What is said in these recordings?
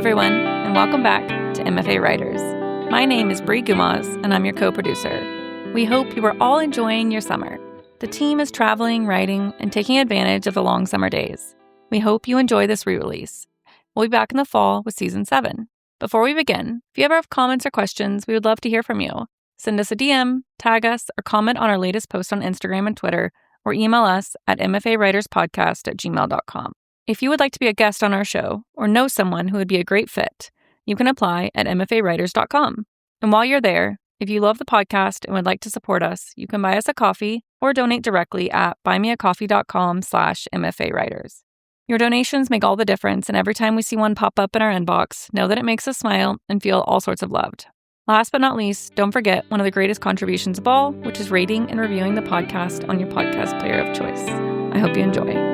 everyone, and welcome back to MFA Writers. My name is Bree Gumaz, and I'm your co-producer. We hope you are all enjoying your summer. The team is traveling, writing, and taking advantage of the long summer days. We hope you enjoy this re-release. We'll be back in the fall with Season 7. Before we begin, if you ever have comments or questions, we would love to hear from you. Send us a DM, tag us, or comment on our latest post on Instagram and Twitter, or email us at mfawriterspodcast@gmail.com. If you would like to be a guest on our show or know someone who would be a great fit, you can apply at mfawriters.com. And while you're there, if you love the podcast and would like to support us, you can buy us a coffee or donate directly at buymeacoffee.com/mfawriters. Your donations make all the difference, and every time we see one pop up in our inbox, know that it makes us smile and feel all sorts of loved. Last but not least, don't forget one of the greatest contributions of all, which is rating and reviewing the podcast on your podcast player of choice. I hope you enjoy.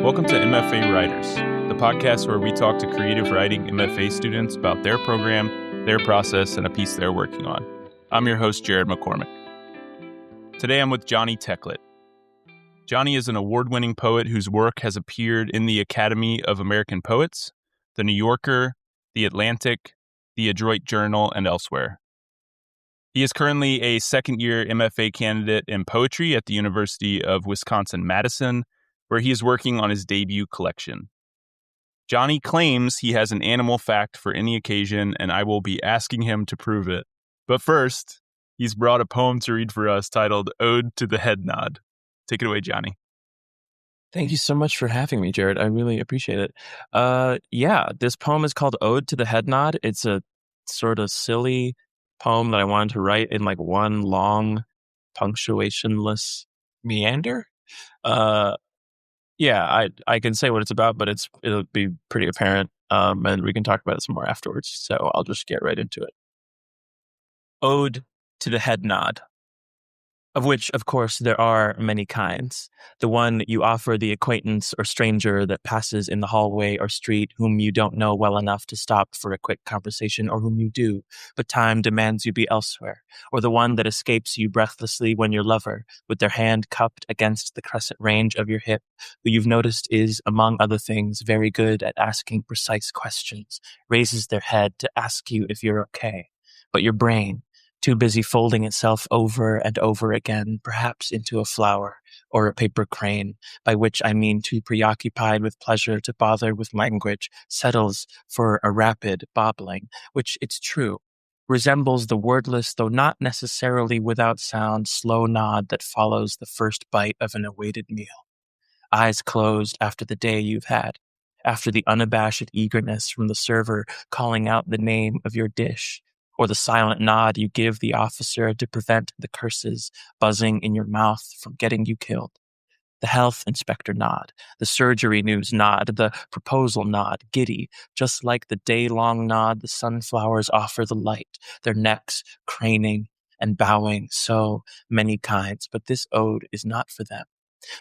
Welcome to MFA Writers, the podcast where we talk to creative writing MFA students about their program, their process, and a piece they're working on. I'm your host, Jared McCormick. Today I'm with Jonny Teklit. Jonny is an award-winning poet whose work has appeared in the Academy of American Poets, The New Yorker, The Atlantic, The Adroit Journal, and elsewhere. He is currently a second-year MFA candidate in poetry at the University of Wisconsin-Madison, where he is working on his debut collection. Jonny claims he has an animal fact for any occasion, and I will be asking him to prove it. But first, he's brought a poem to read for us titled Ode to the Head Nod. Take it away, Jonny. Thank you so much for having me, Jared. I really appreciate it. This poem is called Ode to the Head Nod. It's a sort of silly poem that I wanted to write in like one long punctuationless meander. I can say what it's about, but it'll be pretty apparent, and we can talk about it some more afterwards. So I'll just get right into it. Ode to the Head Nod, of which, of course, there are many kinds. The one you offer the acquaintance or stranger that passes in the hallway or street whom you don't know well enough to stop for a quick conversation, or whom you do, but time demands you be elsewhere. Or the one that escapes you breathlessly when your lover, with their hand cupped against the crescent range of your hip, who you've noticed is, among other things, very good at asking precise questions, raises their head to ask you if you're okay. But your brain, too busy folding itself over and over again, perhaps into a flower or a paper crane, by which I mean too preoccupied with pleasure to bother with language, settles for a rapid bobbling, which, it's true, resembles the wordless, though not necessarily without sound, slow nod that follows the first bite of an awaited meal. Eyes closed after the day you've had, after the unabashed eagerness from the server calling out the name of your dish, or the silent nod you give the officer to prevent the curses buzzing in your mouth from getting you killed. The health inspector nod, the surgery news nod, the proposal nod, giddy, just like the day-long nod the sunflowers offer the light, their necks craning and bowing, so many kinds. But this ode is not for them,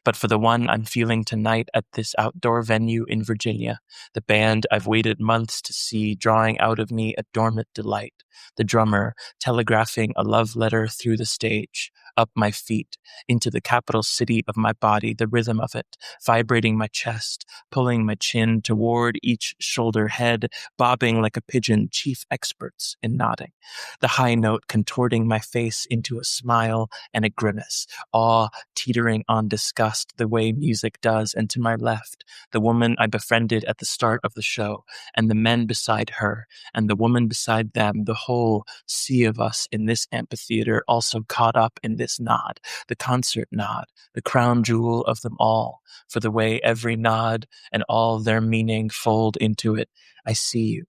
but for the one I'm feeling tonight at this outdoor venue in Virginia, the band I've waited months to see drawing out of me a dormant delight, the drummer telegraphing a love letter through the stage, up my feet, into the capital city of my body, the rhythm of it, vibrating my chest, pulling my chin toward each shoulder head, bobbing like a pigeon, chief experts in nodding, the high note contorting my face into a smile and a grimace, awe teetering on disgust the way music does, and to my left, the woman I befriended at the start of the show, and the men beside her, and the woman beside them, the whole sea of us in this amphitheater also caught up in this nod, the concert nod, the crown jewel of them all, for the way every nod and all their meaning fold into it. I see you.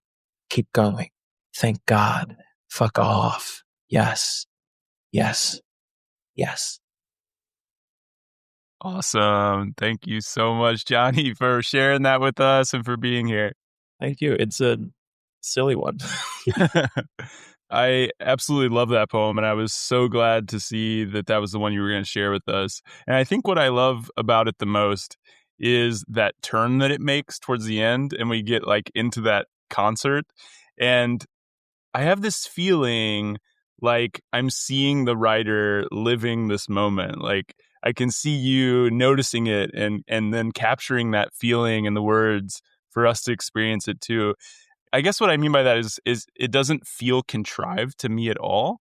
Keep going. Thank God. Fuck off. Yes. Yes. Yes. Awesome. Thank you so much, Jonny, for sharing that with us and for being here. Thank you. It's a silly one. I absolutely love that poem, and I was so glad to see that that was the one you were going to share with us. And I think what I love about it the most is that turn that it makes towards the end, and we get like into that concert. And I have this feeling like I'm seeing the writer living this moment. Like I can see you noticing it and then capturing that feeling in the words for us to experience it too. I guess what I mean by that is it doesn't feel contrived to me at all.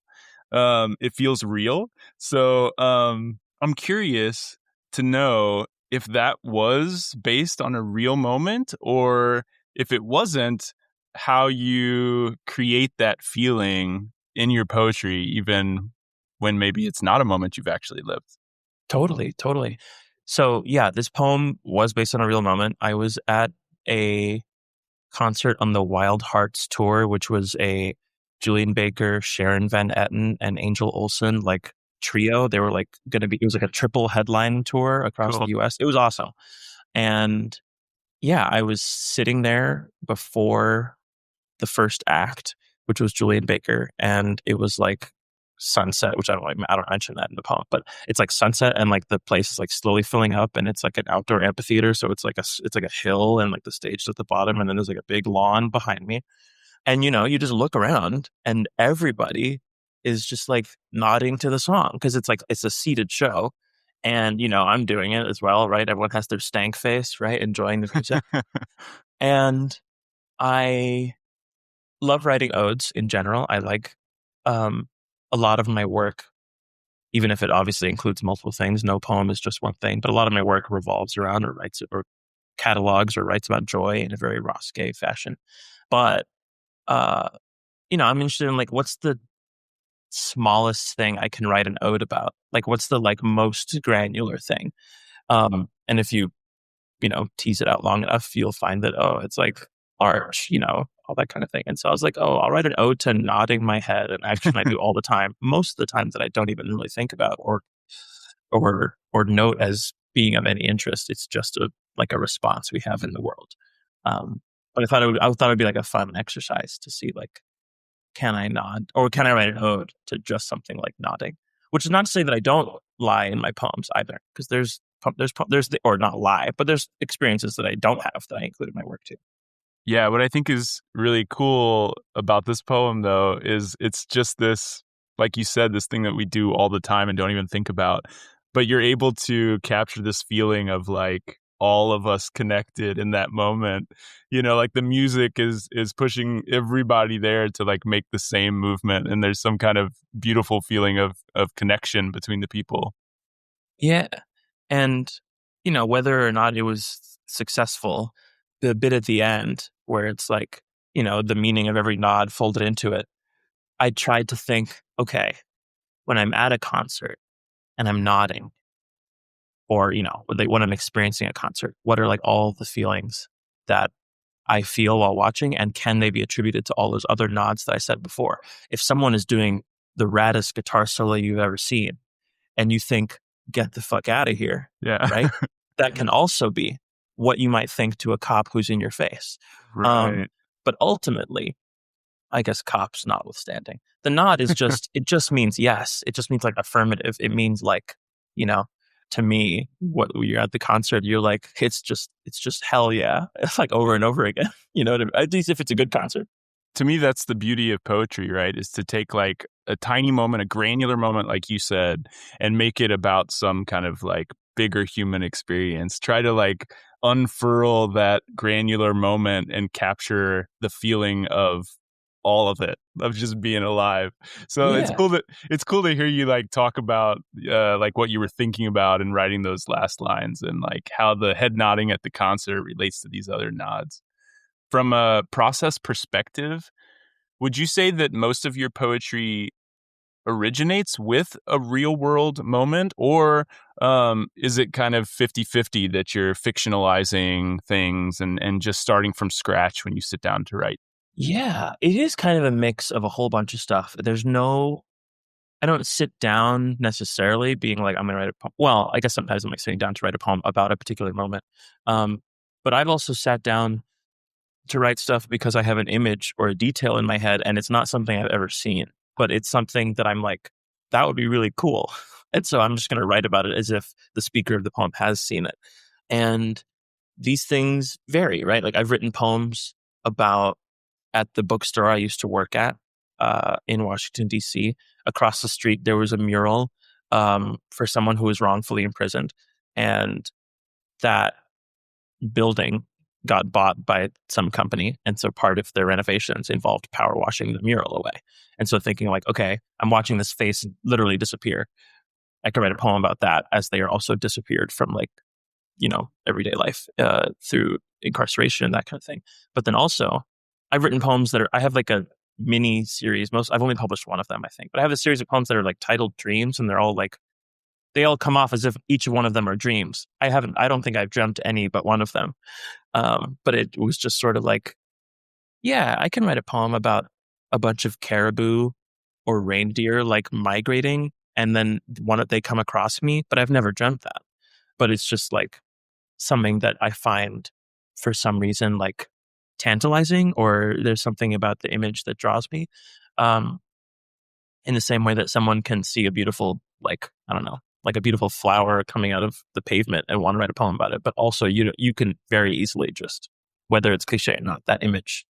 It feels real. So I'm curious to know if that was based on a real moment, or if it wasn't, how you create that feeling in your poetry, even when maybe it's not a moment you've actually lived. Totally, totally. So yeah, this poem was based on a real moment. I was at a concert on the Wild Hearts tour, which was a Julian Baker, Sharon Van Etten, and Angel Olsen like trio. They were like going to be, it was like a triple headline tour across Cool. the US. It was awesome. And yeah, I was sitting there before the first act, which was Julian Baker, and it was like sunset, which I don't mention that in the poem, but it's like sunset, and like the place is like slowly filling up, and it's like an outdoor amphitheater, so it's like a hill, and like the stage is at the bottom, and then there's like a big lawn behind me, and you just look around, and everybody is just like nodding to the song because it's a seated show, and I'm doing it as well, right? Everyone has their stank face, right, enjoying the music, and I love writing odes in general. I like a lot of my work, even if it obviously includes multiple things. No poem is just one thing, but a lot of my work revolves around or catalogs or writes about joy in a very Roscoe fashion. But I'm interested in like what's the smallest thing I can write an ode about? Like what's the like most granular thing? And if you tease it out long enough, you'll find that, it's like arch, all that kind of thing. And so I was like, I'll write an ode to nodding my head, an action I do all the time, most of the time that I don't even really think about or note as being of any interest. It's just a response we have in the world. But I thought it'd be like a fun exercise to see like, can I nod or can I write an ode to just something like nodding? Which is not to say that I don't lie in my poems either, because there's or not lie, but there's experiences that I don't have that I include in my work too. Yeah, what I think is really cool about this poem, though, is it's just this, like you said, this thing that we do all the time and don't even think about. But you're able to capture this feeling of like all of us connected in that moment. Like the music is pushing everybody there to like make the same movement, and there's some kind of beautiful feeling of connection between the people. Yeah. And, whether or not it was successful, the bit at the end where it's like, the meaning of every nod folded into it, I tried to think, okay, when I'm at a concert and I'm nodding, or, when I'm experiencing a concert, what are like all the feelings that I feel while watching, and can they be attributed to all those other nods that I said before? If someone is doing the raddest guitar solo you've ever seen, and you think, get the fuck out of here, Yeah. right? That can also be what you might think to a cop who's in your face. Right. But ultimately, I guess cops notwithstanding, the nod is it just means yes. It just means like affirmative. It means like, to me, what you're at the concert, you're like, it's just hell yeah. It's like over and over again, at least if it's a good concert. To me, that's the beauty of poetry, right? Is to take like a tiny moment, a granular moment, like you said, and make it about some kind of like bigger human experience. Try to like unfurl that granular moment and capture the feeling of all of it, of just being alive. So Yeah. it's cool to hear you like talk about like what you were thinking about in writing those last lines, and like how the head nodding at the concert relates to these other nods. From a process perspective, would you say that most of your poetry originates with a real world moment, or is it kind of 50-50 that you're fictionalizing things and just starting from scratch when you sit down to write? Yeah, it is kind of a mix of a whole bunch of stuff. I don't sit down necessarily being like, I'm going to write a poem. Well, I guess sometimes I'm like sitting down to write a poem about a particular moment. But I've also sat down to write stuff because I have an image or a detail in my head, and it's not something I've ever seen, but it's something that I'm like, that would be really cool. And so I'm just going to write about it as if the speaker of the poem has seen it. And these things vary, right? Like I've written poems about at the bookstore I used to work at in Washington, D.C. Across the street, there was a mural for someone who was wrongfully imprisoned, and that building got bought by some company, and so part of their renovations involved power washing the mural away. And so thinking like, okay, I'm watching this face literally disappear. I could write a poem about that, as they are also disappeared from like, everyday life through incarceration, that kind of thing. But then also, I've written poems I have like a mini series. I've only published one of them, I think, but I have a series of poems that are like titled Dreams, and they all come off as if each one of them are dreams. I don't think I've dreamt any but one of them. But it was just sort of like, yeah, I can write a poem about a bunch of caribou or reindeer like migrating, and then they come across me, but I've never dreamt that. But it's just like something that I find for some reason like tantalizing, or there's something about the image that draws me. In the same way that someone can see a beautiful, like, I don't know, like a beautiful flower coming out of the pavement and want to write a poem about it. But also you can very easily just, whether it's cliche or not, that image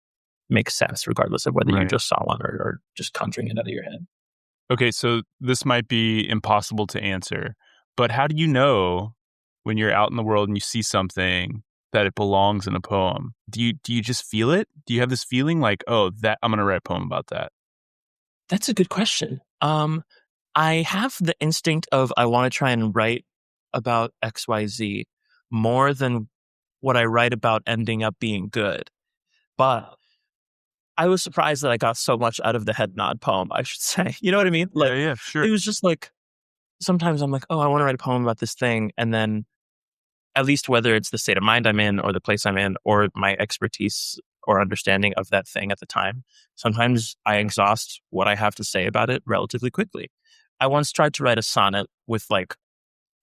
makes sense regardless of whether you just saw one or just conjuring it out of your head. Okay, so this might be impossible to answer, but how do you know when you're out in the world and you see something that it belongs in a poem? Do you just feel it? Do you have this feeling like, oh, that I'm going to write a poem about that? That's a good question. I have the instinct of I want to try and write about XYZ more than what I write about ending up being good. But I was surprised that I got so much out of the head nod poem, I should say. You know what I mean? Like, yeah, sure. It was just like, sometimes I'm like, oh, I want to write a poem about this thing. And then at least whether it's the state of mind I'm in or the place I'm in or my expertise or understanding of that thing at the time, sometimes I exhaust what I have to say about it relatively quickly. I once tried to write a sonnet with like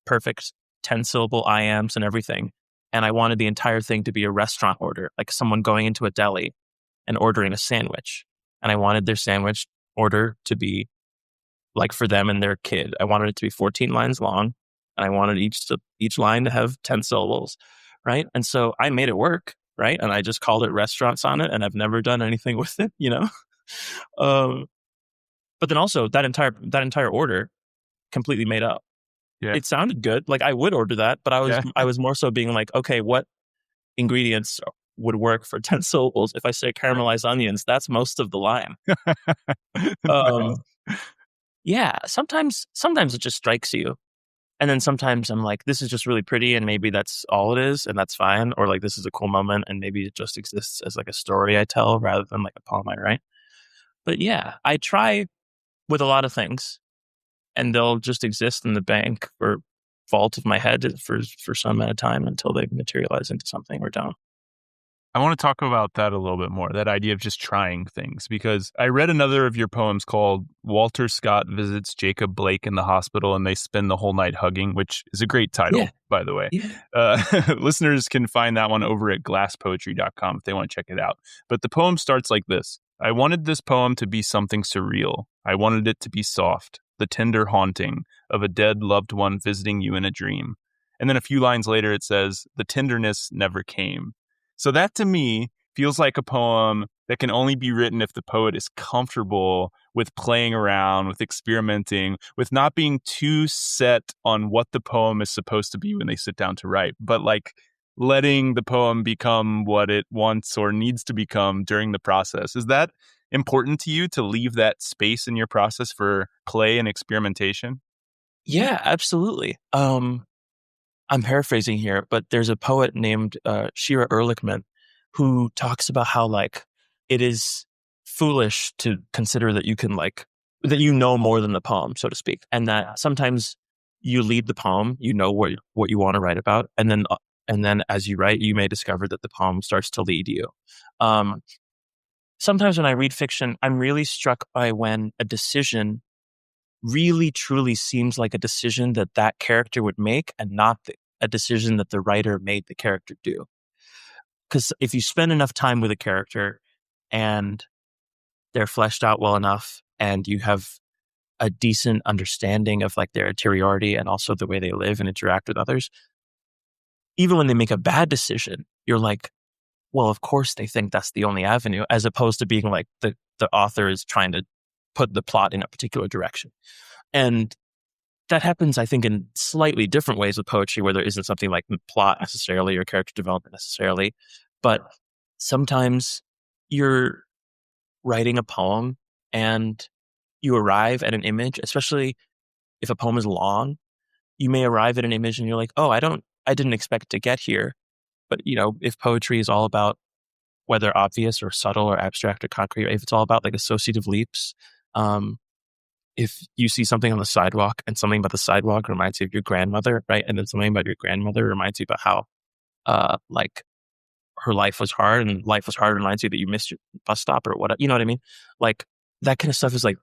perfect 10-syllable iambs and everything. And I wanted the entire thing to be a restaurant order, like someone going into a deli and ordering a sandwich. And I wanted their sandwich order to be like for them and their kid. I wanted it to be 14 lines long, and I wanted each line to have 10 syllables, right? And so I made it work, right? And I just called it Restaurant Sonnet, and I've never done anything with it, But then also that entire order completely made up. Yeah. It sounded good. Like I would order that, but I was more so being like, okay, what ingredients would work for 10 syllables? If I say caramelized onions, that's most of the line. Yeah, sometimes it just strikes you. And then sometimes I'm like, this is just really pretty, and maybe that's all it is, and that's fine. Or like, this is a cool moment, and maybe it just exists as like a story I tell rather than like a poem I write. But yeah, I try with a lot of things, and they'll just exist in the bank or vault of my head for some amount of time until they materialize into something or don't. I want to talk about that a little bit more, that idea of just trying things, because I read another of your poems called Walter Scott Visits Jacob Blake in the Hospital and They Spend the Whole Night Hugging, which is a great title, by the way. Yeah. Listeners can find that one over at glasspoetry.com if they want to check it out. But the poem starts like this. I wanted this poem to be something surreal. I wanted it to be soft, the tender haunting of a dead loved one visiting you in a dream. And then a few lines later it says, the tenderness never came. So that to me feels like a poem that can only be written if the poet is comfortable with playing around, with experimenting, with not being too set on what the poem is supposed to be when they sit down to write, but like letting the poem become what it wants or needs to become during the process. Is that important to you, to leave that space in your process for play and experimentation? Yeah, absolutely. I'm paraphrasing here, but there's a poet named Shira Ehrlichman who talks about how like it is foolish to consider that you can that you know more than the poem, so to speak, and that sometimes you lead the poem, you know what you want to write about, and then as you write, you may discover that the poem starts to lead you. Sometimes when I read fiction, I'm really struck by when a decision really truly seems like a decision that character would make and not a decision that the writer made the character do. Because if you spend enough time with a character and they're fleshed out well enough and you have a decent understanding of like their interiority and also the way they live and interact with others, even when they make a bad decision, you're like, well, of course they think that's the only avenue, as opposed to being like the author is trying to put the plot in a particular direction. And that happens, I think, in slightly different ways with poetry, where there isn't something like plot necessarily or character development necessarily. But sometimes you're writing a poem and you arrive at an image, especially if a poem is long, you may arrive at an image and you're like, oh, I didn't expect to get here. But, if poetry is all about whether obvious or subtle or abstract or concrete, if it's all about like associative leaps, if you see something on the sidewalk and something about the sidewalk reminds you of your grandmother, right? And then something about your grandmother reminds you about how, like, her life was hard, and life was hard reminds you that you missed your bus stop or whatever. You know what I mean? Like, that kind of stuff is like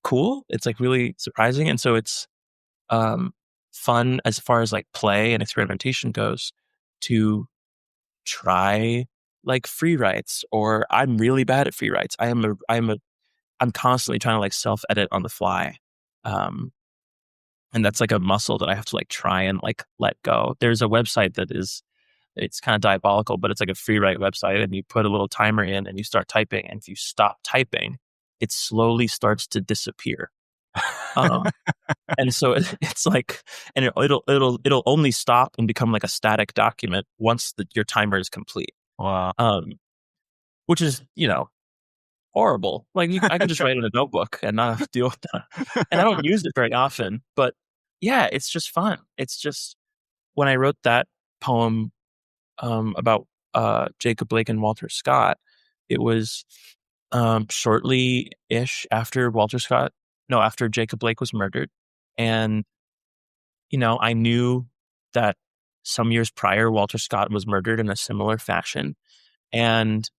cool. It's like really surprising. And so it's fun as far as like play and experimentation goes to try like free writes, or I'm really bad at free writes. I'm constantly trying to like self-edit on the fly. And that's like a muscle that I have to like try and like let go. There's a website it's kind of diabolical, but it's like a free write website, and you put a little timer in and you start typing. And if you stop typing, it slowly starts to disappear. And so it's like, and it'll only stop and become like a static document once your timer is complete. Wow. Which is, horrible. Like I could just write in a notebook and not have to deal with that. And I don't use it very often, but yeah, it's just fun. It's just, when I wrote that poem about Jacob Blake and Walter Scott, it was shortly-ish after after Jacob Blake was murdered. And, I knew that some years prior, Walter Scott was murdered in a similar fashion. And,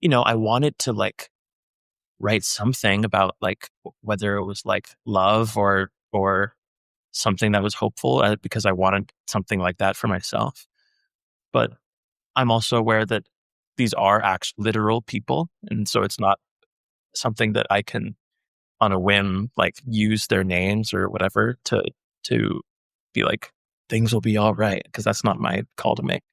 I wanted to like write something about like whether it was like love or something that was hopeful, because I wanted something like that for myself. But I'm also aware that these are actual literal people. And so it's not something that I can, on a whim, like use their names or whatever to be like, things will be all right, because that's not my call to make.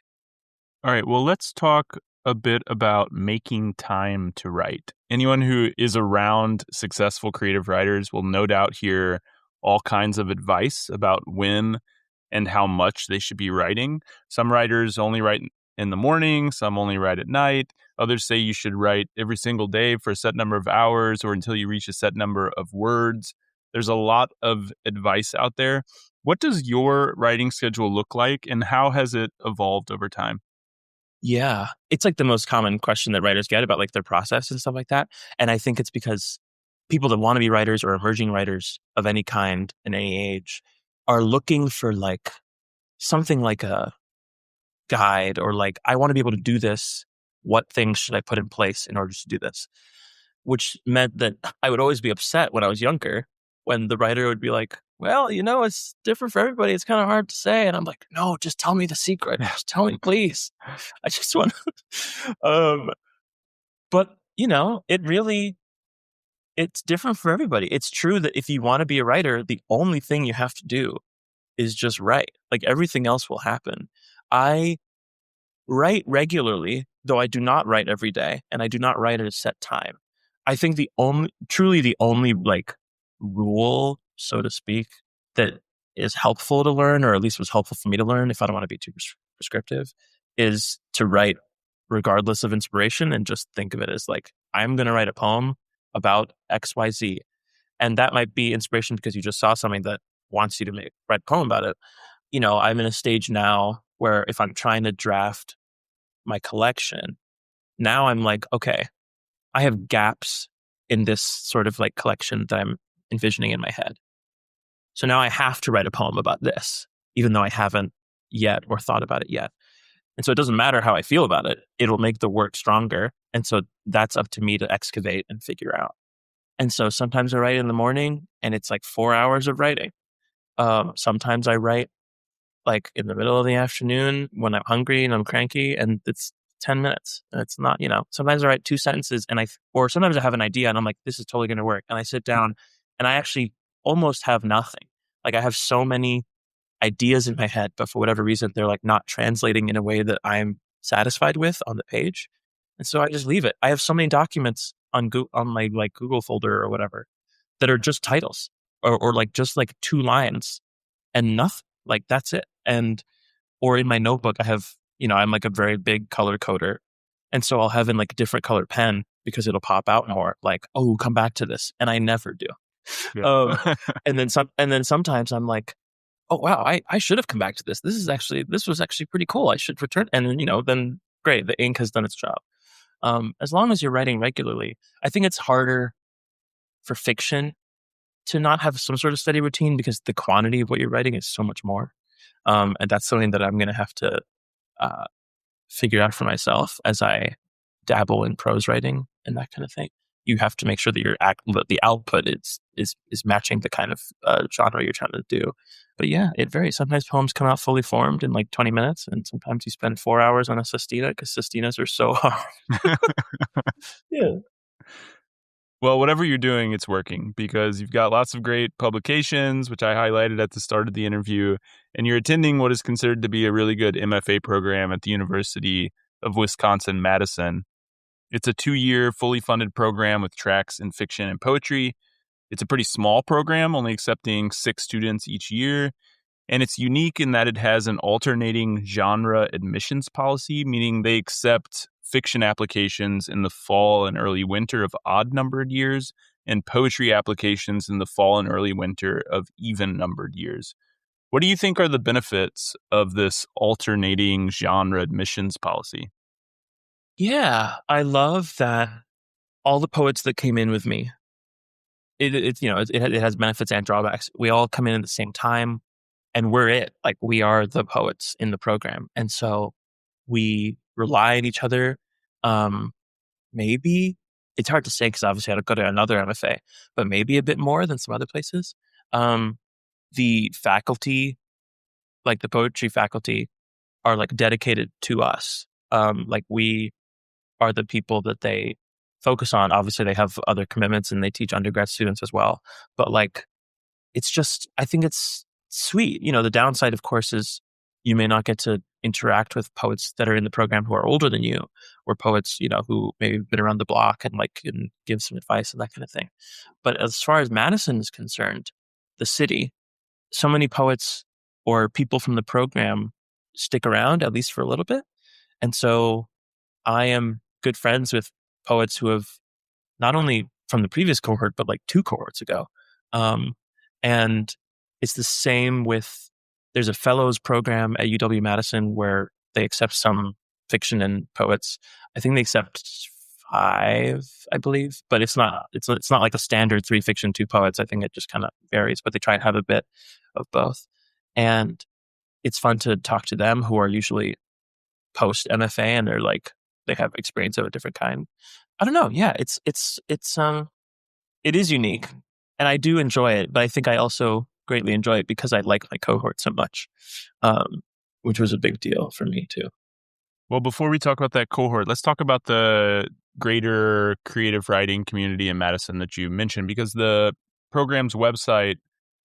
All right. Well, let's talk a bit about making time to write. Anyone who is around successful creative writers will no doubt hear all kinds of advice about when and how much they should be writing. Some writers only write in the morning, some only write at night. Others say you should write every single day for a set number of hours or until you reach a set number of words. There's a lot of advice out there. What does your writing schedule look like, and how has it evolved over time? Yeah, it's like the most common question that writers get about like their process and stuff like that. And I think it's because people that want to be writers or emerging writers of any kind in any age are looking for like something like a guide, or like, I want to be able to do this. What things should I put in place in order to do this? Which meant that I would always be upset when I was younger, when the writer would be like, well, it's different for everybody. It's kind of hard to say. And I'm like, no, just tell me the secret. Just tell me, please. I just want but it's different for everybody. It's true that if you want to be a writer, the only thing you have to do is just write. Like, everything else will happen. I write regularly, though I do not write every day, and I do not write at a set time. I think the only like rule, so to speak, that is helpful to learn, or at least was helpful for me to learn, if I don't want to be too prescriptive, is to write regardless of inspiration, and just think of it as like, I'm going to write a poem about XYZ. And that might be inspiration because you just saw something that wants you to write a poem about it. I'm in a stage now where if I'm trying to draft my collection, now I'm like, okay, I have gaps in this sort of like collection that I'm envisioning in my head. So now I have to write a poem about this, even though I haven't yet or thought about it yet. And so it doesn't matter how I feel about it. It'll make the work stronger. And so that's up to me to excavate and figure out. And so sometimes I write in the morning and it's like 4 hours of writing. Sometimes I write like in the middle of the afternoon when I'm hungry and I'm cranky, and it's 10 minutes. And it's not, sometimes I write 2 sentences or sometimes I have an idea and I'm like, this is totally going to work. And I sit down and I actually almost have nothing. Like, I have so many ideas in my head, but for whatever reason, they're like not translating in a way that I'm satisfied with on the page. And so I just leave it. I have so many documents on my like Google folder or whatever that are just titles. or like just like 2 lines and nothing. Like that's it. Or in my notebook, I have, I'm like a very big color coder. And so I'll have in like a different color pen because it'll pop out more like, oh, come back to this. And I never do. Yeah. And then sometimes I'm like, oh, wow, I should have come back to this. This was actually pretty cool. I should return. And then, then great. The ink has done its job. As long as you're writing regularly, I think it's harder for fiction to not have some sort of steady routine because the quantity of what you're writing is so much more. And that's something that I'm going to have to figure out for myself as I dabble in prose writing and that kind of thing. You have to make sure that the output is matching the kind of genre you're trying to do. But yeah, it varies. Sometimes poems come out fully formed in like 20 minutes, and sometimes you spend 4 hours on a sestina because sestinas are so hard. Yeah. Well, whatever you're doing, it's working because you've got lots of great publications, which I highlighted at the start of the interview, and you're attending what is considered to be a really good MFA program at the University of Wisconsin-Madison. It's a 2-year, fully funded program with tracks in fiction and poetry. It's a pretty small program, only accepting 6 students each year. And it's unique in that it has an alternating genre admissions policy, meaning they accept fiction applications in the fall and early winter of odd-numbered years and poetry applications in the fall and early winter of even-numbered years. What do you think are the benefits of this alternating genre admissions policy? Yeah, I love that all the poets that came in with me, it has benefits and drawbacks. We all come in at the same time, and we're it. Like, we are the poets in the program. And so we rely on each other. Maybe it's hard to say because obviously I had to go to another MFA, but maybe a bit more than some other places. The faculty, like the poetry faculty, are like dedicated to us. Like, we are the people that they focus on. Obviously they have other commitments and they teach undergrad students as well. But like, it's just, I think it's sweet. The downside, of course, is you may not get to interact with poets that are in the program who are older than you, or poets, who maybe been around the block and like can give some advice and that kind of thing. But as far as Madison is concerned, the city, so many poets or people from the program stick around at least for a little bit. And so I am good friends with poets who have not only from the previous cohort, but like 2 cohorts ago. And it's the same with, there's a fellows program at UW-Madison where they accept some fiction and poets. I think they accept 5, I believe, but it's not like a standard 3 fiction, 2 poets. I think it just kind of varies, but they try and have a bit of both. And it's fun to talk to them who are usually post MFA and they're like, they have experience of a different kind. I don't know. Yeah, it is unique and I do enjoy it, but I think I also greatly enjoy it because I like my cohort so much, which was a big deal for me too. Well, before we talk about that cohort, let's talk about the greater creative writing community in Madison that you mentioned, because the program's website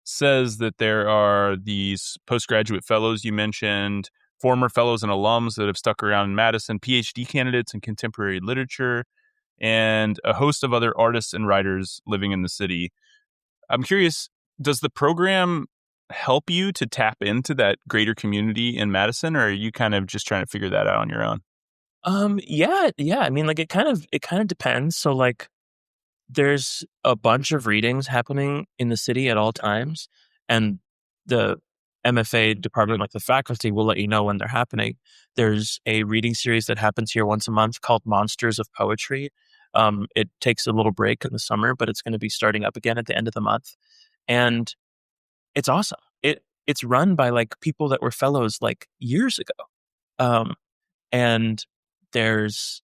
says that there are these postgraduate fellows you mentioned, former fellows and alums that have stuck around in Madison, PhD candidates in contemporary literature, and a host of other artists and writers living in the city. I'm curious, does the program help you to tap into that greater community in Madison, or are you kind of just trying to figure that out on your own? Yeah. I mean, like, it kind of depends. So like, there's a bunch of readings happening in the city at all times, and the MFA department, like the faculty, will let you know when they're happening. There's a reading series that happens here once a month called Monsters of Poetry. It takes a little break in the summer, but it's going to be starting up again at the end of the month. And it's awesome. It's run by like people that were fellows like years ago. And there's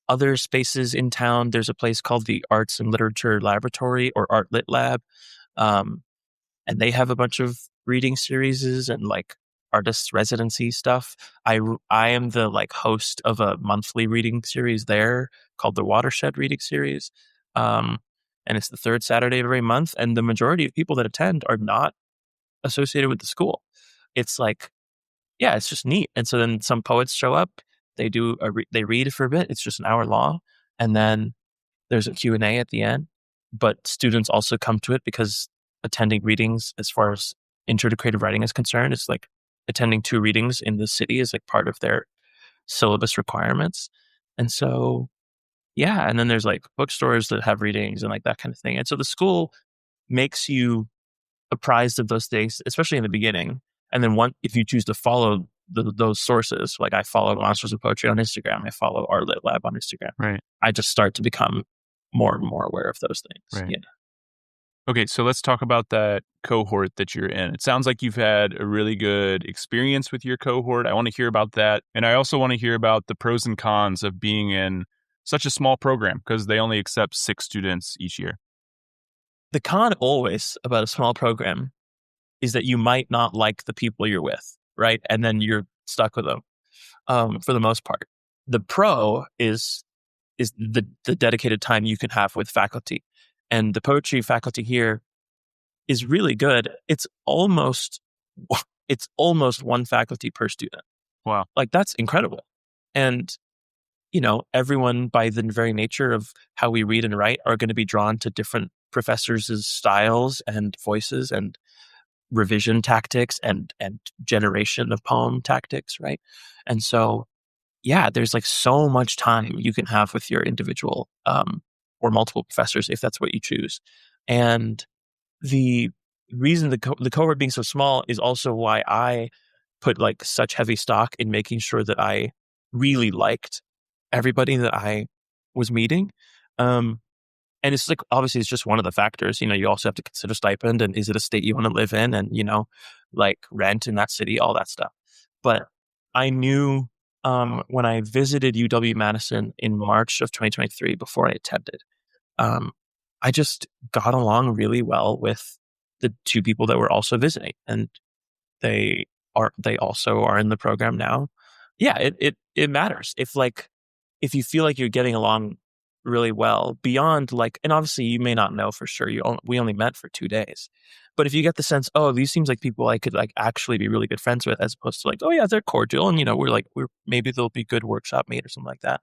other spaces in town. There's a place called the Arts and Literature Laboratory, or Art Lit Lab. And they have a bunch of reading series and like artist residency stuff. I am the like host of a monthly reading series there called the Watershed Reading Series. And it's the 3rd Saturday of every month. And the majority of people that attend are not associated with the school. It's like, yeah, it's just neat. And so then some poets show up, they read for a bit. It's just an hour long. And then there's a Q&A at the end, but students also come to it because attending readings as far as intro to creative writing is concerned. It's like attending 2 readings in the city is like part of their syllabus requirements. And so, yeah. And then there's like bookstores that have readings and like that kind of thing. And so the school makes you apprised of those things, especially in the beginning. And then if you choose to follow those sources, like I follow Monsters of Poetry on Instagram, I follow Art Lit Lab on Instagram. Right. I just start to become more and more aware of those things. Right. Yeah. Okay, so let's talk about that cohort that you're in. It sounds like you've had a really good experience with your cohort. I want to hear about that. And I also want to hear about the pros and cons of being in such a small program, because they only accept 6 students each year. The con always about a small program is that you might not like the people you're with, right? And then you're stuck with them for the most part. The pro is the dedicated time you can have with faculty. And the poetry faculty here is really good. It's almost one faculty per student. Wow. Like, that's incredible. And, everyone, by the very nature of how we read and write, are going to be drawn to different professors' styles and voices and revision tactics and generation of poem tactics, right? And so, yeah, there's like so much time you can have with your individual or multiple professors if that's what you choose. And the reason the cohort being so small is also why I put like such heavy stock in making sure that I really liked everybody that I was meeting. And it's like, obviously, it's just one of the factors. You also have to consider stipend, and is it a state you want to live in, and, like rent in that city, all that stuff. But I knew when I visited UW-Madison in March of 2023, before I attended, I just got along really well with the 2 people that were also visiting, and they also are in the program now. Yeah, it matters. If you feel like you're getting along really well beyond and obviously you may not know for sure, we only met for 2 days, but if you get the sense, oh, these seems like people I could like actually be really good friends with, as opposed to like, oh yeah, they're cordial, and we're maybe they'll be good workshop mate or something like that,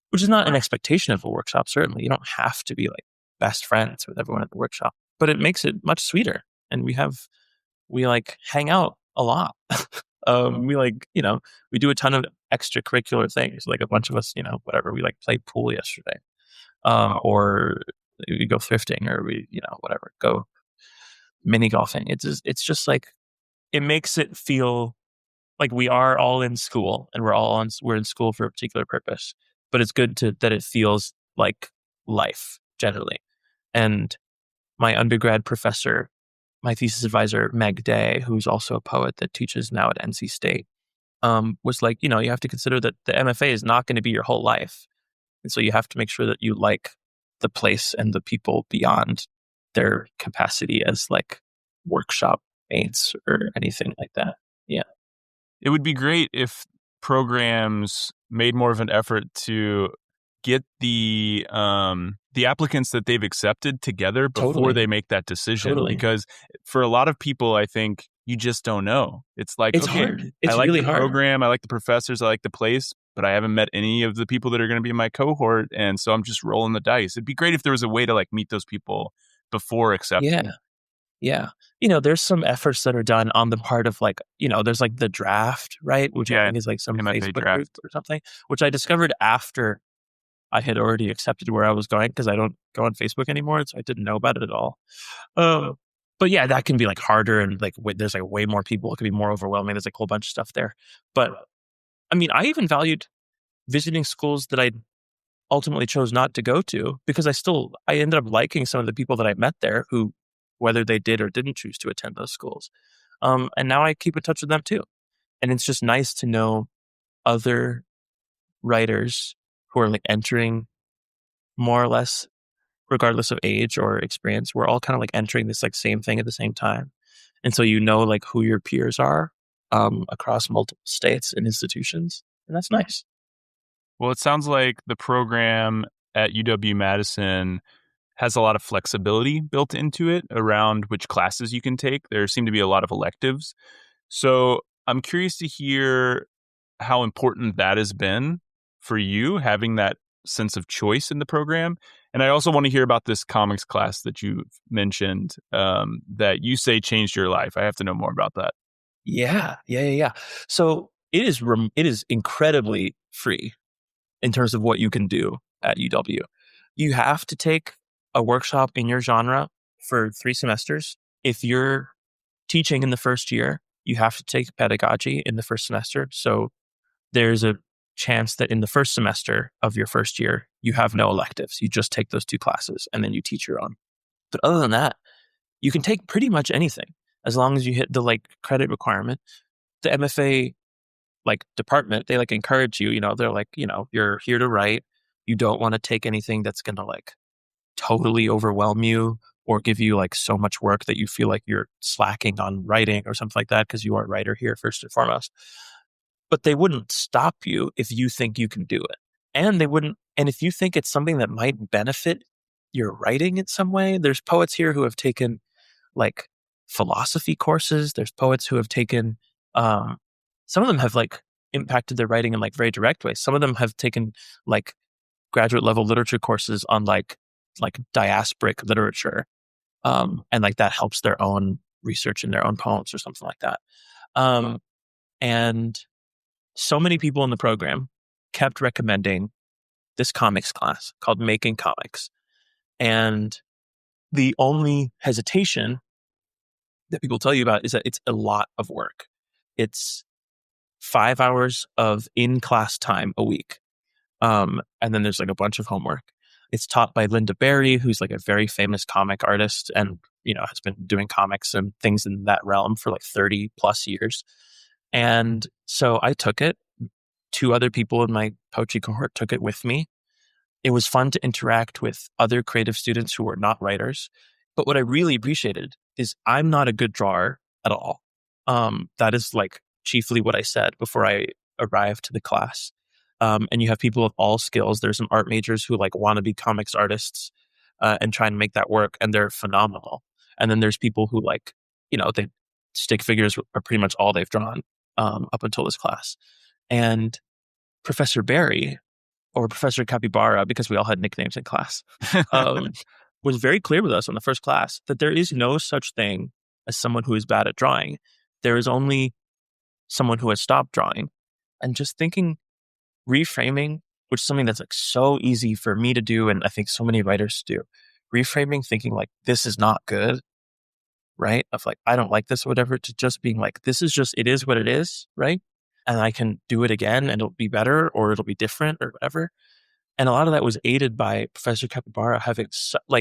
which is not an expectation of a workshop. Certainly you don't have to be like best friends with everyone at the workshop, but it makes it much sweeter. And we hang out a lot. We do a ton of extracurricular things, like a bunch of us, whatever, we played pool yesterday, or we go thrifting, or we, whatever, go mini golfing. It's just like, it makes it feel like we are all in school, and we're in school for a particular purpose, but it's good that it feels like life generally. And my undergrad professor, my thesis advisor, Meg Day, who's also a poet that teaches now at NC State, was like, you have to consider that the MFA is not going to be your whole life. And so you have to make sure that you like the place and the people beyond their capacity as like workshop mates or anything like that. Yeah. It would be great if programs made more of an effort to get the applicants that they've accepted together before they make that decision. Because for a lot of people, I think you just don't know. It's like, it's okay, hard. It's I like really the hard. program, I like the professors, I like the place, but I haven't met any of the people that are going to be in my cohort, and so I'm just rolling the dice. It'd be great if there was a way to like meet those people before accepting. Yeah. There's some efforts that are done on the part of there's like the draft, right? Which I think is like some MFA Facebook draft group or something, which I discovered after I had already accepted where I was going, because I don't go on Facebook anymore, so I didn't know about it at all. But yeah, that can be like harder, and like there's like way more people. It can be more overwhelming. There's like a whole bunch of stuff there. But I mean, I even valued visiting schools that I ultimately chose not to go to, because I ended up liking some of the people that I met there, who, whether they did or didn't choose to attend those schools. And now I keep in touch with them too. And it's just nice to know other writers who are like entering, more or less, regardless of age or experience. We're all kind of like entering this like same thing at the same time. And so like who your peers are across multiple states and institutions. And that's nice. Well, it sounds like the program at UW-Madison has a lot of flexibility built into it around which classes you can take. There seem to be a lot of electives. So I'm curious to hear how important that has been for you, having that sense of choice in the program. And I also want to hear about this comics class that you mentioned that you say changed your life. I have to know more about that. Yeah. So it is incredibly free in terms of what you can do at UW. You have to take a workshop in your genre for 3 semesters. If you're teaching in the first year, you have to take pedagogy in the first semester. So there's a chance that in the first semester of your first year, you have no electives. You just take those 2 classes and then you teach your own. But other than that, you can take pretty much anything as long as you hit the credit requirement. The MFA department, they encourage you, they're you're here to write. You don't want to take anything that's going to totally overwhelm you or give you so much work that you feel like you're slacking on writing or something like that, because you are a writer here first and foremost. But they wouldn't stop you if you think you can do it. And if you think it's something that might benefit your writing in some way. There's poets here who have taken philosophy courses. There's poets who have taken, some of them have impacted their writing in very direct ways. Some of them have taken graduate level literature courses on diasporic literature. And that helps their own research in their own poems or something like that. And so many people in the program kept recommending this comics class called Making Comics. And the only hesitation that people tell you about is that it's a lot of work. It's 5 hours of in-class time a week. And then there's a bunch of homework. It's taught by Lynda Barry, who's a very famous comic artist and, has been doing comics and things in that realm for 30 plus years. And so I took it. 2 other people in my poetry cohort took it with me. It was fun to interact with other creative students who were not writers. But what I really appreciated is I'm not a good drawer at all. That is chiefly what I said before I arrived to the class. And you have people of all skills. There's some art majors who want to be comics artists and try and make that work, and they're phenomenal. And then there's people who they stick figures are pretty much all they've drawn up until this class. And Professor Barry, or Professor Capybara, because we all had nicknames in class, was very clear with us on the first class that there is no such thing as someone who is bad at drawing. There is only someone who has stopped drawing. And just thinking, reframing, which is something that's so easy for me to do, and I think so many writers do. Reframing, thinking this is not good, right? Of I don't like this or whatever, to just being this is just, it is what it is, right? And I can do it again and it'll be better or it'll be different or whatever. And a lot of that was aided by Professor Capybara having,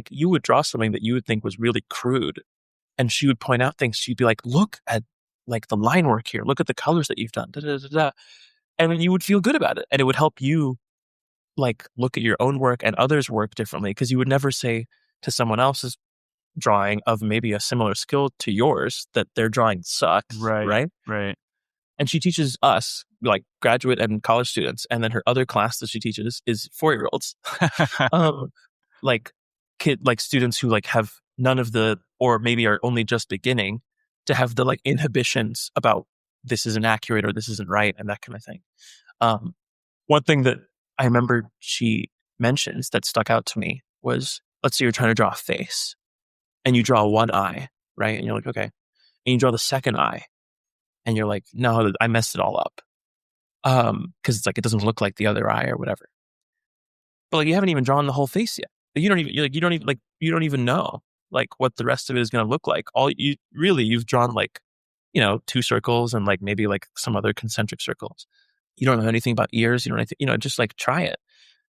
you would draw something that you would think was really crude, and she would point out things. She'd be look at the line work here. Look at the colors that you've done. Da, da, da, da. And then you would feel good about it. And it would help you look at your own work and others' work differently, because you would never say to someone else's drawing of maybe a similar skill to yours that their drawing sucks. Right. And she teaches us, graduate and college students, and then her other class that she teaches is 4-year-olds, students who have none of the, or maybe are only just beginning to have the inhibitions about this isn't accurate or this isn't right and that kind of thing. One thing that I remember she mentions that stuck out to me was, let's say you're trying to draw a face and you draw one eye, right? And you're okay. And you draw the second eye. And you're no, I messed it all up. Because it's it doesn't look like the other eye or whatever. But you haven't even drawn the whole face yet. You don't even know what the rest of it is going to look like. You've drawn 2 circles and maybe some other concentric circles. You don't know anything about ears. You don't know anything, just try it.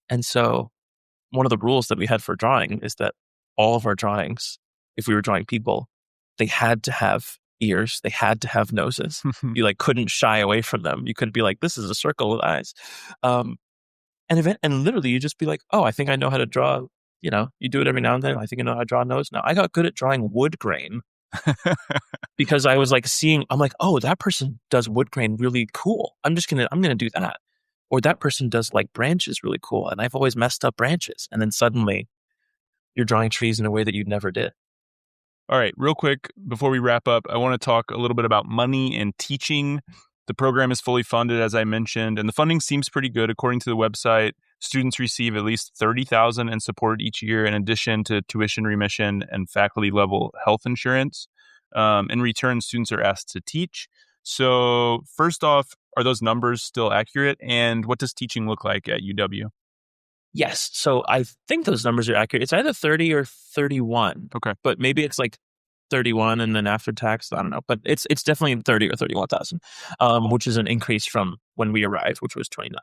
And so one of the rules that we had for drawing is that all of our drawings, if we were drawing people, they had to have ears, they had to have noses. You couldn't shy away from them. You couldn't be this is a circle with eyes. And literally you just be oh, I think I know how to draw. You do it every now and then. I think I know how to draw a nose now. I got good at drawing wood grain because I was seeing, I'm oh, that person does wood grain really cool. I'm gonna do that. Or that person does branches really cool. And I've always messed up branches. And then suddenly you're drawing trees in a way that you never did. All right, real quick, before we wrap up, I want to talk a little bit about money and teaching. The program is fully funded, as I mentioned, and the funding seems pretty good. According to the website, Students receive at least $30,000 in support each year, in addition to tuition remission and faculty level health insurance. In return, students are asked to teach. So first off, are those numbers still accurate? And what does teaching look like at UW? Yes. So I think those numbers are accurate. It's either 30 or 31. Okay. But maybe it's like 31 and then after tax, I don't know. But it's definitely 30 or 31,000, which is an increase from when we arrived, which was 29.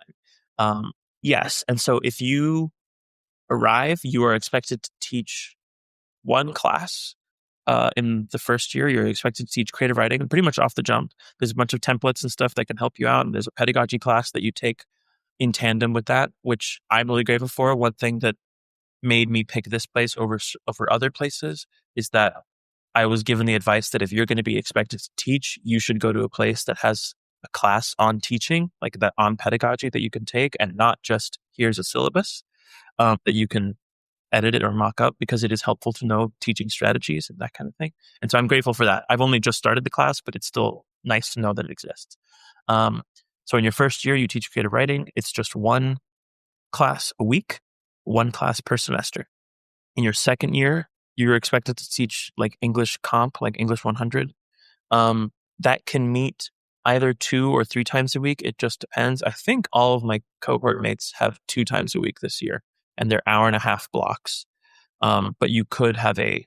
Yes. And so if you arrive, you are expected to teach one class. In the first year, you're expected to teach creative writing pretty much off the jump. There's a bunch of templates and stuff that can help you out. And there's a pedagogy class that you take in tandem with that, which I'm really grateful for. One thing that made me pick this place over other places is that I was given the advice that if you're going to be expected to teach, you should go to a place that has a class on teaching, like that on pedagogy that you can take, and not just here's a syllabus that you can edit it or mock up, because it is helpful to know teaching strategies and that kind of thing. And so I'm grateful for that. I've only just started the class, but it's still nice to know that it exists. So in your first year, you teach creative writing. It's just one class a week, one class per semester. In your second year, you're expected to teach like English comp, like English 100. That can meet either 2 or 3 times a week. It just depends. I think all of my cohort mates have 2 times a week this year, and they're hour-and-a-half blocks. But you could have a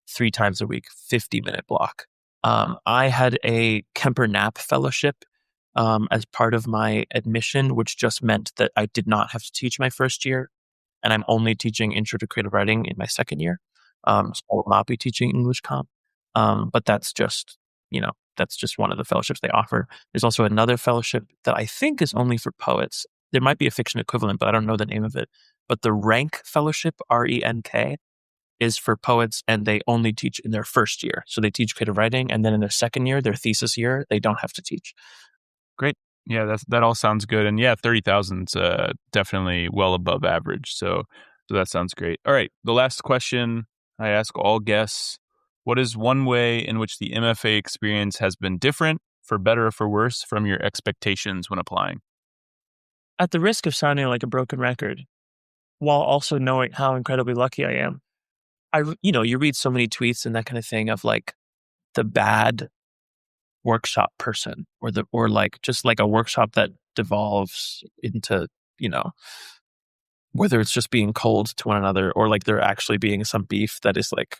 3 times a week, 50-minute block. I had a Kemper Knapp fellowship as part of my admission, which just meant that I did not have to teach my first year, and I'm only teaching Intro to Creative Writing in my second year. So I will not be teaching English comp. But that's just one of the fellowships they offer. There's also another fellowship that I think is only for poets. There might be a fiction equivalent, but I don't know the name of it. But the Rank Fellowship, RENK, is for poets, and they only teach in their first year. So they teach creative writing, and then in their second year, their thesis year, they don't have to teach. Great. Yeah, that all sounds good. And yeah, 30,000 is definitely well above average. So that sounds great. All right. The last question I ask all guests: what is one way in which the MFA experience has been different, for better or for worse, from your expectations when applying? At the risk of sounding like a broken record, while also knowing how incredibly lucky I am, you read so many tweets and that kind of thing of like the bad workshop person, or like just like a workshop that devolves into, whether it's just being cold to one another, or like there actually being some beef that is like,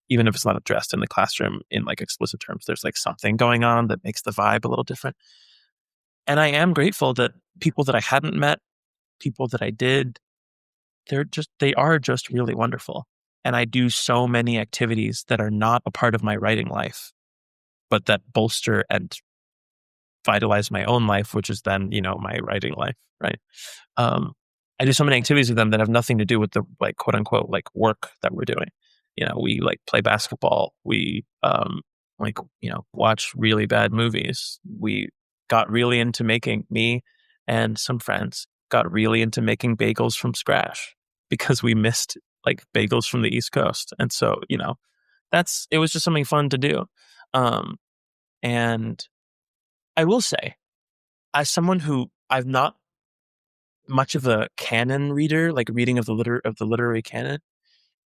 even if it's not addressed in the classroom in like explicit terms, there's like something going on that makes the vibe a little different. And I am grateful that people that I hadn't met, people that I did, they are just really wonderful. And I do so many activities that are not a part of my writing life, but that bolster and vitalize my own life, which is then, my writing life, right? I do so many activities with them that have nothing to do with the like quote unquote like work that we're doing. We like play basketball. We watch really bad movies. We got really into me and some friends got really into making bagels from scratch because we missed like bagels from the East Coast. And so, it was just something fun to do. And I will say, as someone who I'm not much of a canon reader, like reading of the literary canon,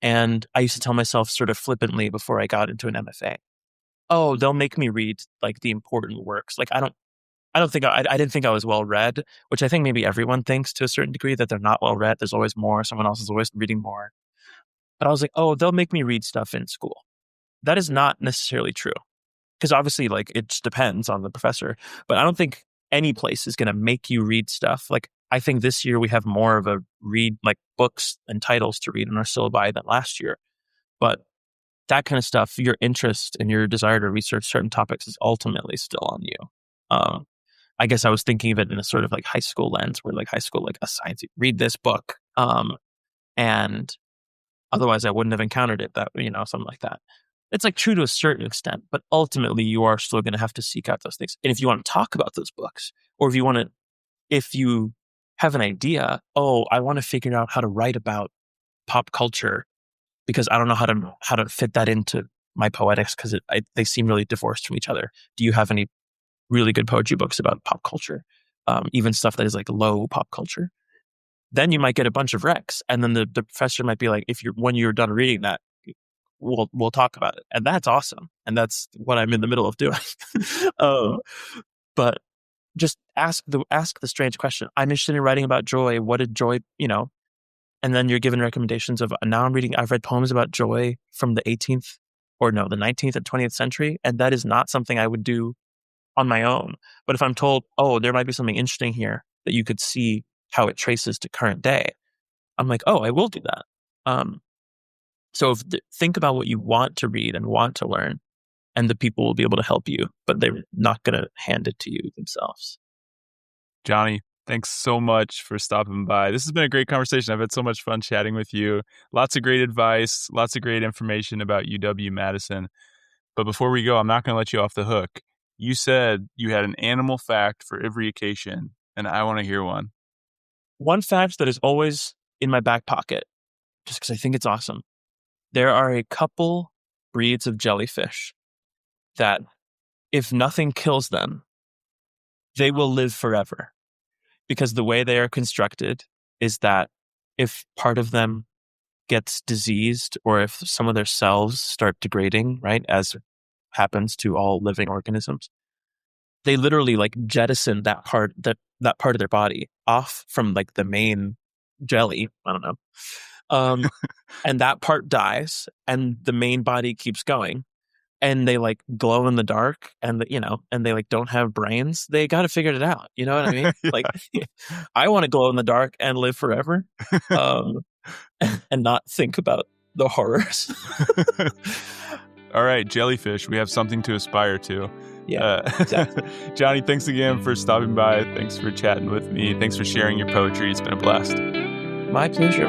and I used to tell myself sort of flippantly before I got into an MFA, oh, they'll make me read like the important works. Like I didn't think I was well read, which I think maybe everyone thinks to a certain degree, that they're not well read. There's always more. Someone else is always reading more. But I was like, oh, they'll make me read stuff in school. That is not necessarily true. Because obviously, like, it just depends on the professor. But I don't think any place is going to make you read stuff. Like, I think this year we have more of a read, like books and titles to read in our syllabi than last year. But that kind of stuff, your interest and your desire to research certain topics is ultimately still on you. I guess I was thinking of it in a sort of like high school lens, where like high school like assigns you, read this book. And otherwise I wouldn't have encountered it, that, something like that. It's like true to a certain extent, but ultimately you are still going to have to seek out those things. And if you want to talk about those books, or if you have an idea, I want to figure out how to write about pop culture because I don't know how to fit that into my poetics because they seem really divorced from each other. Do you have any really good poetry books about pop culture? Even stuff that is like low pop culture. then you might get a bunch of recs. And then the professor might be like, when you're done reading that, we'll talk about it. And that's awesome. And that's what I'm in the middle of doing. But just ask the strange question. I'm interested in writing about joy. What did joy, and then you're given recommendations of, I've read poems about joy from the 19th and 20th century. And that is not something I would do on my own. But if I'm told, there might be something interesting here that you could see how it traces to current day, I'm like, I will do that. So think about what you want to read and want to learn, and the people will be able to help you, but they're not going to hand it to you themselves. Jonny, thanks so much for stopping by. This has been a great conversation. I've had so much fun chatting with you. Lots of great advice, lots of great information about UW-Madison. But before we go, I'm not going to let you off the hook. You said you had an animal fact for every occasion, and I want to hear one. One fact that is always in my back pocket, just because I think it's awesome. There are a couple breeds of jellyfish that, if nothing kills them, they will live forever. Because the way they are constructed is that if part of them gets diseased, or if some of their cells start degrading, right, as happens to all living organisms, they literally jettison that part of their body off from the main jelly. I don't know. And that part dies, and the main body keeps going. And they glow in the dark, and and they don't have brains. They got to figure it out. You know what I mean? Yeah. I want to glow in the dark and live forever, and not think about the horrors. All right, jellyfish, we have something to aspire to. Yeah, exactly. Jonny, thanks again for stopping by. Thanks for chatting with me. Thanks for sharing your poetry. It's been a blast. My pleasure.